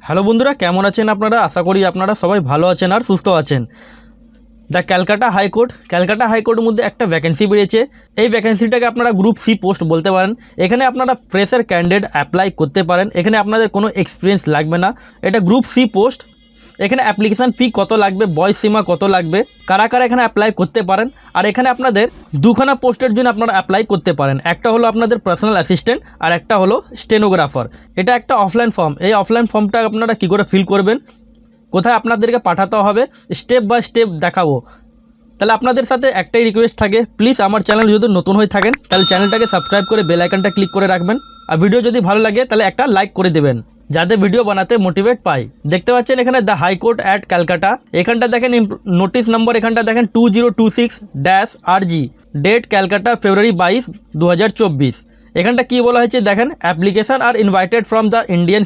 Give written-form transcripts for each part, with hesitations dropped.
Hello বন্ধুরা, কেমন আছেন আপনারা? আশা করি আপনারা সবাই ভালো আছেন আর সুস্থ আছেন। দ্য ক্যালকাটা হাইকোর্টের মধ্যে একটা ভ্যাকেন্সি বেরিয়েছে। এই ভ্যাকেন্সিটাকে আপনারা গ্রুপ সি পোস্ট বলতে পারেন। এখানে আপনারা ফ্রেশার ক্যান্ডিডেট অ্যাপ্লাই করতে পারেন। এখানে আপনাদের কোনো এক্সপিরিয়েন্স লাগবে না। এটা গ্রুপ সি পোস্ট। এখানে অ্যাপ্লিকেশান ফি কত লাগবে, বয়স সীমা কত লাগবে, কারা কারা এখানে অ্যাপ্লাই করতে পারেন। আর এখানে আপনাদের দুখানা পোস্টের জন্য আপনারা অ্যাপ্লাই করতে পারেন। একটা হলো আপনাদের পার্সোনাল অ্যাসিস্ট্যান্ট আর একটা হলো স্টেনোগ্রাফার। এটা একটা অফলাইন ফর্ম। এই অফলাইন ফর্মটা আপনারা কী করে ফিল করবেন, কোথায় আপনাদেরকে পাঠাতে হবে, স্টেপ বাই স্টেপ দেখাবো। তাহলে আপনাদের সাথে একটাই রিকোয়েস্ট থাকে, প্লিজ আমার চ্যানেল যদি নতুন হয়ে থাকেন তাহলে চ্যানেলটাকে সাবস্ক্রাইব করে বেল আইকনটা ক্লিক করে রাখবেন। আর ভিডিও যদি ভালো লাগে তাহলে একটা লাইক করে দেবেন, যাতে ভিডিও বানাতে মোটিভেট পাই। দেখতে পাচ্ছেন এখানে দ্য হাইকোর্ট অ্যাট ক্যালকাটা। এখানটা দেখেন নোটিশ নম্বর, এখানটা দেখেন 2026-RG, ডেট ক্যালকাটা ফেব্রুয়ারি 22, 2024। এখানটা কি বলা হয়েছে দেখেন, application are invited from the Indian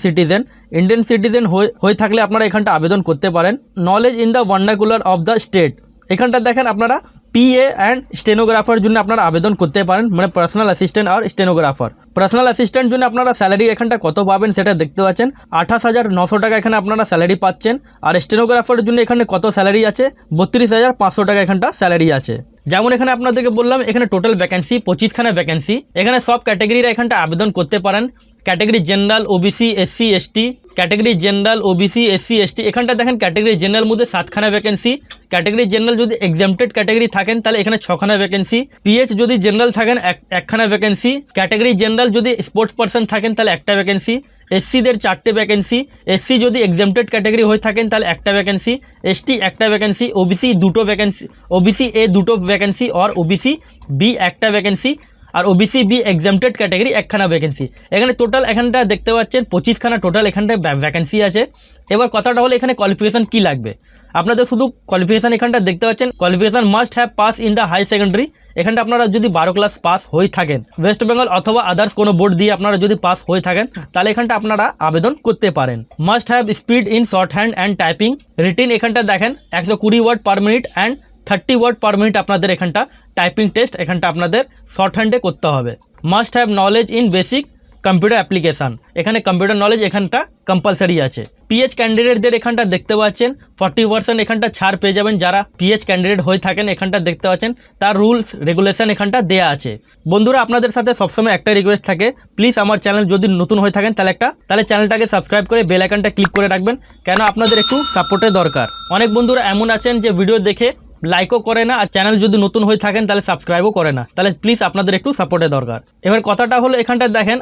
citizen হয়ে থাকলে আপনারা এখানটা আবেদন করতে পারেন। Knowledge in the vernacular of the state. এখানটা দেখেন আপনারা পিএ অ্যান্ড স্টেনোগ্রাফার জন্য আপনারা আবেদন করতে পারেন, মানে পার্সোনাল অ্যাসিস্ট্যান্ট আর স্টেনোগ্রাফার। পার্সোনাল অ্যাসিস্ট্যান্ট জন্য আপনারা স্যালারি এখানটা কত পাবেন সেটা দেখতে পাচ্ছেন, 28,900 টাকা এখানে আপনারা স্যালারি পাচ্ছেন। আর স্টেনোগ্রাফারের জন্য এখানে কত স্যালারি আছে, 32,500 টাকা এখানটা স্যালারি আছে। যেমন এখানে আপনাদেরকে বললাম, এখানে টোটাল ভ্যাকেন্সি 25খানা ভ্যাকেন্সি। এখানে সব ক্যাটেগরিরা এখানটা আবেদন করতে পারেন। Category general, OBC, SC, ST. Category general, OBC, SC, ST. এখানটা দেখেন ক্যাটেগরি জেনারেল মধ্যে 7খানা ভ্যাকেন্সি। ক্যাটেগরি জেনারেল যদি এক্সামটেড ক্যাটেগরি থাকেন তাহলে এখানে 6খানা ভ্যাকেন্সি। পিএইচ যদি জেনারেল থাকেন একখানা ভ্যাকেন্সি। ক্যাটেগরি জেনারেল যদি স্পোর্টস পার্সন থাকেন তাহলে একটা ভ্যাকেন্সি। এসসিদের 4টে ভ্যাকেন্সি। এসসি যদি এক্সামটেড ক্যাটেগরি হয়ে থাকেন তাহলে একটা ভ্যাকেন্সি। এসটি একটা ভ্যাকেন্সি। ওবিসি 2টো ভ্যাকেন্সি। ওবিসি এ 2টো ভ্যাকেন্সি আর ওবিসি বি একটা ভ্যাকেন্সি। আর ওবিসি বি এক্সামটেড ক্যাটেগরি একখানা ভ্যাকেন্সি। এখানে টোটাল এখানটা দেখতে পাচ্ছেন 25খানা টোটাল এখানটায় ভ্যাকেন্সি আছে। এবার কথাটা হলো এখানে কোয়ালিফিকেশান কী লাগবে। আপনাদের শুধু কোয়ালিফিকেশান এখানটা দেখতে পাচ্ছেন, qualification must have pass in the high secondary. এখানটা আপনারা যদি 12 ক্লাস পাস হয়ে থাকেন, ওয়েস্ট বেঙ্গল অথবা আদার্স কোনো বোর্ড দিয়ে আপনারা যদি পাস হয়ে থাকেন তাহলে এখানটা আপনারা আবেদন করতে পারেন। Must have speed in short hand and typing. রিটিন এখানটা দেখেন 120 word per minute and 30 word per minute আপনাদের এখানটা টাইপিং টেস্ট এখানটা আপনাদের শর্ট হ্যান্ডে করতে হবে। Must have knowledge in basic computer application. এখানে কম্পিউটার নলেজ এখানটা কম্পালসারি আছে। পিএইচ ক্যান্ডিডেটদের এখানটা দেখতে পাচ্ছেন 40% এখানটা ছাড় পেয়ে যাবেন যারা পিএইচ ক্যান্ডিডেট হয়ে থাকেন। এখানটা দেখতে পাচ্ছেন তার রুলস রেগুলেশন এখানটা দেয়া আছে। বন্ধুরা, আপনাদের সাথে সবসময় একটা রিকোয়েস্ট থাকে, প্লিজ আমার চ্যানেল যদি নতুন হয়ে থাকেন তাহলে চ্যানেলটাকে সাবস্ক্রাইব করে বেল আইকনটা ক্লিক করে রাখবেন, কেন আপনাদের একটু সাপোর্টের দরকার। অনেক বন্ধুরা এমন আছেন যে ভিডিও দেখে লাইকও করে না, আর চ্যানেল যদি নতুন হয়ে থাকেন তাহলে সাবস্ক্রাইবও করে না। তাহলে প্লিজ আপনাদের একটু সাপোর্টের দরকার। এবার কথাটা হলো এখানটা দেখেন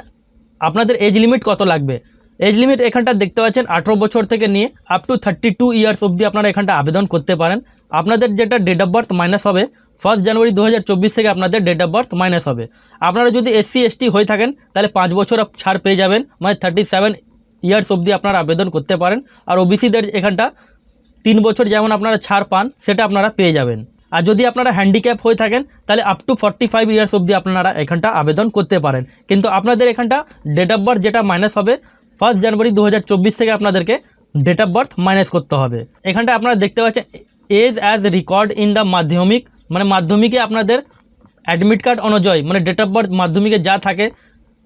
আপনাদের এজ লিমিট কত লাগবে। এজ লিমিট এখানটা দেখতে পাচ্ছেন 18 বছর থেকে নিয়ে আপ টু 32 ইয়ার্স অবধি আপনারা এখানটা আবেদন করতে পারেন। আপনাদের যেটা ডেট অফ বার্থ মাইনাস হবে 1 জানুয়ারি 2024 থেকে আপনাদের ডেট অফ বার্থ মাইনাস হবে। আপনারা যদি এসসি এসটি হয়ে থাকেন তাহলে 5 বছর ছাড় পেয়ে যাবেন, মানে 37 ইয়ার্স অবধি আপনারা আবেদন করতে পারেন। আর ওবিসিদের এখানটা 3 বছর যেমন আপনারা ছাড় পান সেটা আপনারা পেয়ে যাবেন। আর যদি আপনারা হ্যান্ডিক্যাপ হয়ে থাকেন তাহলে আপ টু 45 ইয়ার্স অবধি আপনারা এখানটা আবেদন করতে পারেন। কিন্তু আপনাদের এখানটা ডেট অফ বার্থ যেটা মাইনাস হবে 1 জানুয়ারি 2024 থেকে আপনাদেরকে ডেট অফ বার্থ মাইনাস করতে হবে। এখানটা আপনারা দেখতে পাচ্ছেন age as record in the Madhyamik, মানে মাধ্যমিকে আপনাদের অ্যাডমিট কার্ড অনুযায়ী, মানে ডেট অফ বার্থ মাধ্যমিকে যা থাকে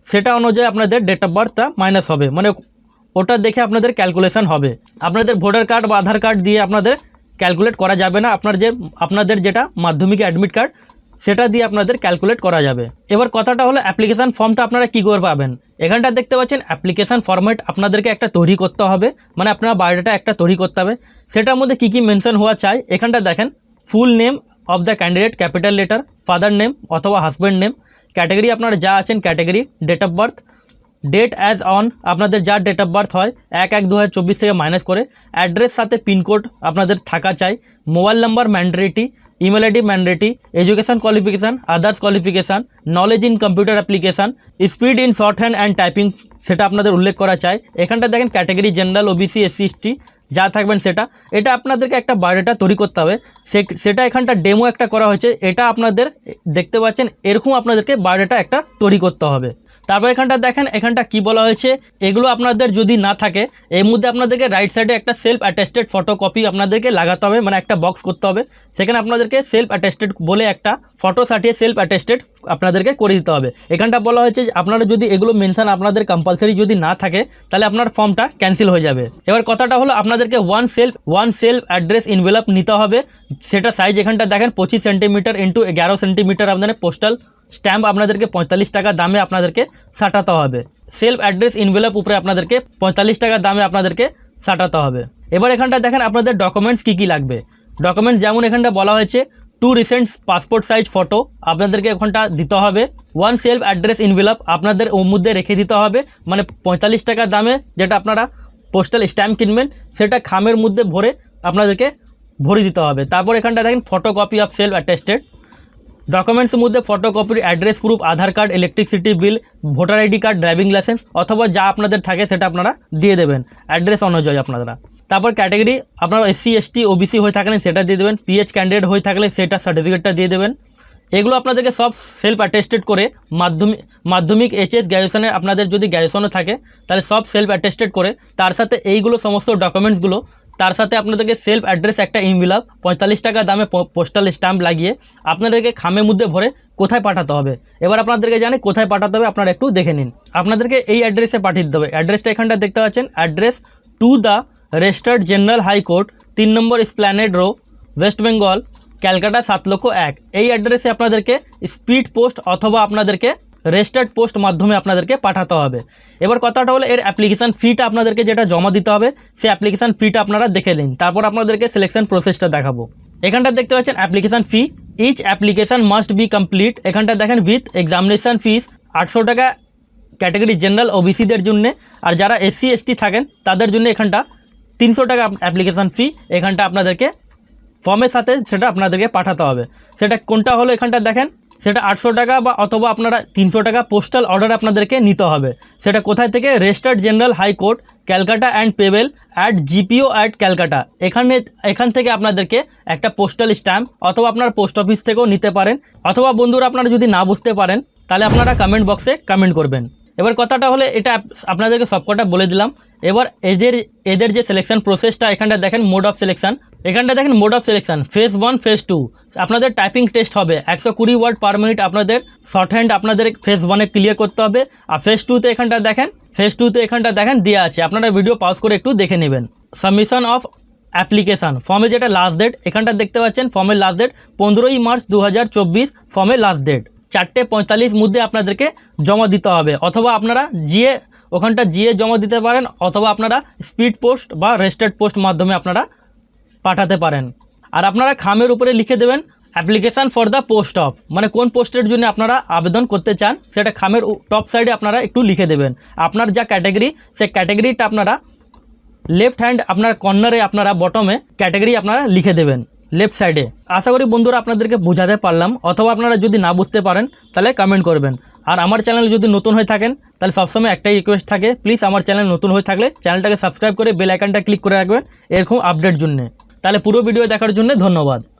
সেটা অনুযায়ী আপনাদের ডেট অফ বার্থটা মাইনাস হবে, মানে ওটা দেখে আপনাদের ক্যালকুলেশন হবে। আপনাদের ভোটার কার্ড বা আধার কার্ড দিয়ে আপনাদের ক্যালকুলেট করা যাবে না। আপনাদের যেটা মাধ্যমিক অ্যাডমিট কার্ড সেটা দিয়ে আপনাদের ক্যালকুলেট করা যাবে। এবার কথাটা হলো অ্যাপ্লিকেশান ফর্মটা আপনারা কী করে পাবেন। এখানটা দেখতে পাচ্ছেন অ্যাপ্লিকেশান ফরম্যাট আপনাদেরকে একটা তৈরি করতে হবে, মানে আপনার বায়োডাটা একটা তৈরি করতে হবে। সেটার মধ্যে কী কী মেনশন হওয়া চাই এখানটা দেখেন, full name of the candidate capital letter, father name অথবা হাজব্যান্ড নেম, ক্যাটেগরি আপনারা যা আছেন category, date of birth, date as on আপনাদের যার ডেট অফ বার্থ হয় 1/1/2024 থেকে মাইনাস করে, অ্যাড্রেস সাথে পিনকোড আপনাদের থাকা চাই, mobile number mandatory, email ID mandatory, education qualification, others qualification, knowledge in computer application, speed in short hand and typing সেটা আপনাদের উল্লেখ করা চাই। এখানটা দেখেন category general, OBC, SC ST যা থাকবেন এটা আপনাদেরকে একটা বায়োডাটা তৈরি করতে হবে। সেটা এখানটা ডেমো একটা করা হয়েছে, এটা আপনাদের দেখতে পাচ্ছেন এরকম আপনাদেরকে বায়োডাটা একটা তৈরি করতে হবে। তারপর এখানটা দেখেন এখানটা কি বলা হয়েছে, এগুলো আপনাদের যদি না থাকে এর মধ্যে আপনাদেরকে রাইট সাইডে একটা সেলফ অ্যাটেস্টেড ফটোকপি আপনাদেরকে লাগাতে হবে, মানে একটা বক্স করতে হবে। সেখানে আপনাদেরকে সেলফ অ্যাটেস্টেড বলে একটা ফটো সাটিয়ে সেলফ অ্যাটেস্টেড আপনাদেরকে করে দিতে হবে। এখানটা বলা হয়েছে যে আপনারা যদি এগুলো মেনশন আপনাদের কম্পালসারি যদি না থাকে তাহলে আপনার ফর্মটা ক্যান্সেল হয়ে যাবে। এবার কথাটা হলো আপনাদেরকে ওয়ান সেলফ অ্যাড্রেস ইনভেলপ নিতে হবে। সেটা সাইজ এখানটা দেখেন 25 সেন্টিমিটার ইন্টু 11 সেন্টিমিটার আপনাদের পোস্টাল স্ট্যাম্প আপনাদেরকে 45 টাকা দামে আপনাদেরকে সাটাতে হবে। সেলফ অ্যাড্রেস ইনভেলপ উপরে আপনাদেরকে 45 টাকা দামে আপনাদেরকে সাটাতে হবে। এবার এখানটা দেখেন আপনাদের ডকুমেন্টস কী কী লাগবে। ডকুমেন্টস যেমন এখানটা বলা হয়েছে 2 রিসেন্ট পাসপোর্ট সাইজ ফটো আপনাদেরকে এখানটা দিতে হবে। ওয়ান সেলফ অ্যাড্রেস ইনভেলপ আপনাদের ওর মধ্যে রেখে দিতে হবে, মানে 45 টাকা দামে যেটা আপনারা পোস্টাল স্ট্যাম্প কিনবেন সেটা খামের মধ্যে ভরে আপনাদেরকে ভরে দিতে হবে। তারপর এখানটা দেখেন ফটোকপি অফ সেলফ অ্যাটেস্টেড ডকুমেন্টসের মধ্যে ফটোকপির address proof, Aadhaar card, electricity bill, voter ID card, driving licence অথবা যা আপনাদের থাকে সেটা আপনারা দিয়ে দেবেন অ্যাড্রেস অনুযায়ী আপনারা। তারপর ক্যাটাগরি আপনারা SC ST OBC হয়ে থাকলে সেটা দিয়ে দেবেন, PH ক্যান্ডিডেট হয়ে থাকলে সেটা সার্টিফিকেটটা দিয়ে দেবেন। এগুলো আপনাদেরকে সব সেলফ অ্যাটেস্টেড করে মাধ্যমিক HS গ্র্যাজুয়েশনের আপনাদের যদি গ্র্যাজুয়েশনও থাকে তাহলে সব সেলফ অ্যাটেস্টেড করে তার সাথে এইগুলো সমস্ত ডকুমেন্টসগুলো তার সাথে আপনাদেরকে সেলফ অ্যাড্রেস একটা ইনভেলপ 45 টাকা দামে পোস্টাল স্ট্যাম্প লাগিয়ে আপনাদেরকে খামের মধ্যে ভরে কোথায় পাঠাতে হবে। এবার আপনাদেরকে জানি কোথায় পাঠাতে হবে, আপনারা একটু দেখে নিন। আপনাদেরকে এই অ্যাড্রেসে পাঠিয়ে দিতে হবে। অ্যাড্রেসটা এখানটা দেখতে পাচ্ছেন, address to the registered general high court 3 নম্বর এসপ্ল্যানেড রো, ওয়েস্ট বেঙ্গল, ক্যালকাটা 7,01,000। এই অ্যাড্রেসে আপনাদেরকে স্পিড পোস্ট অথবা আপনাদেরকে রেজিস্টার্ড পোস্ট মাধ্যমে আপনাদেরকে পাঠাতে হবে। এবার কথাটা হলো এর অ্যাপ্লিকেশান ফিটা আপনাদেরকে যেটা জমা দিতে হবে সেই অ্যাপ্লিকেশান ফিটা আপনারা দেখে নিন, তারপর আপনাদেরকে সিলেকশন প্রসেসটা দেখাবো। এখানটা দেখতে পাচ্ছেন application fee, each application must be complete. এখানটা দেখেন উইথ এক্সামিনেশান ফিস 800 টাকা ক্যাটাগরি জেনারেল OBCদের জন্য, আর যারা SC ST থাকেন তাদের জন্য এখানটা 300 টাকা অ্যাপ্লিকেশান ফি এখানটা আপনাদেরকে ফর্মের সাথে সেটা আপনাদেরকে পাঠাতে হবে। সেটা কোনটা হলো এখানটা দেখেন, সেটা 800 টাকা বা অথবা আপনারা 300 টাকা পোস্টাল অর্ডার আপনাদেরকে নিতে হবে। সেটা কোথায় থেকে, registered general high court Calcutta and payable at GPO at Calcutta. এখান থেকে আপনাদেরকে একটা পোস্টাল স্ট্যাম্প অথবা আপনার পোস্ট অফিস থেকেও নিতে পারেন, অথবা বন্ধুরা আপনারা যদি না বুঝতে পারেন তাহলে আপনারা কমেন্ট বক্সে কমেন্ট করবেন। এবার কথাটা হলে এটা আপনাদেরকে সবকটা বলে দিলাম। এবার এদের যে সিলেকশন প্রসেসটা এখানটা দেখেন মোড অফ সিলেকশন, এখানটা দেখেন mode of selection phase 1 phase 2 আপনাদের টাইপিং টেস্ট হবে 120 ওয়ার্ড পার মিনিট আপনাদের শর্ট হ্যান্ড আপনাদের ফেজ 1-এ ক্লিয়ার করতে হবে। আর ফেজ 2-তে এখানটা দেখেন দেওয়া আছে, আপনারা ভিডিও পজ করে একটু দেখে নেবেন। সাবমিশন অফ অ্যাপ্লিকেশান ফর্মে যেটা লাস্ট ডেট এখানটা দেখতে পাচ্ছেন, ফর্মের লাস্ট ডেট 15ই মার্চ 2024 ফর্মের লাস্ট ডেট 4:45 মধ্যে আপনাদেরকে জমা দিতে হবে, অথবা আপনারা ওখানটা জমা দিতে পারেন, অথবা আপনারা স্পিড পোস্ট বা রেজিস্টার্ড পোস্ট মাধ্যমে আপনারা পাঠাতে পারেন। আর আপনারা খামের উপরে লিখে দেবেন application for the post of, মানে কোন পোস্টের জন্য আপনারা আবেদন করতে চান সেটা খামের টপ সাইডে আপনারা একটু লিখে দেবেন। আপনার যা ক্যাটাগরি সেই ক্যাটাগরিটা আপনারা লেফট হ্যান্ড আপনার কর্নারে আপনারা বটমে ক্যাটাগরি আপনারা লিখে দেবেন লেফট সাইডে। আশা করি বন্ধুরা আপনাদেরকে বোঝাতে পারলাম, অথবা আপনারা যদি না বুঝতে পারেন তাহলে কমেন্ট করবেন। আর আমার চ্যানেল যদি নতুন হয়ে থাকেন তাহলে সবসময় একটাই রিকোয়েস্ট থাকে, প্লিজ আমার চ্যানেল নতুন হয়ে থাকলে চ্যানেলটাকে সাবস্ক্রাইব করে বেল আইকনটা ক্লিক করে রাখবেন এরকম আপডেট জন্য। তাহলে পুরো ভিডিও দেখার জন্য ধন্যবাদ।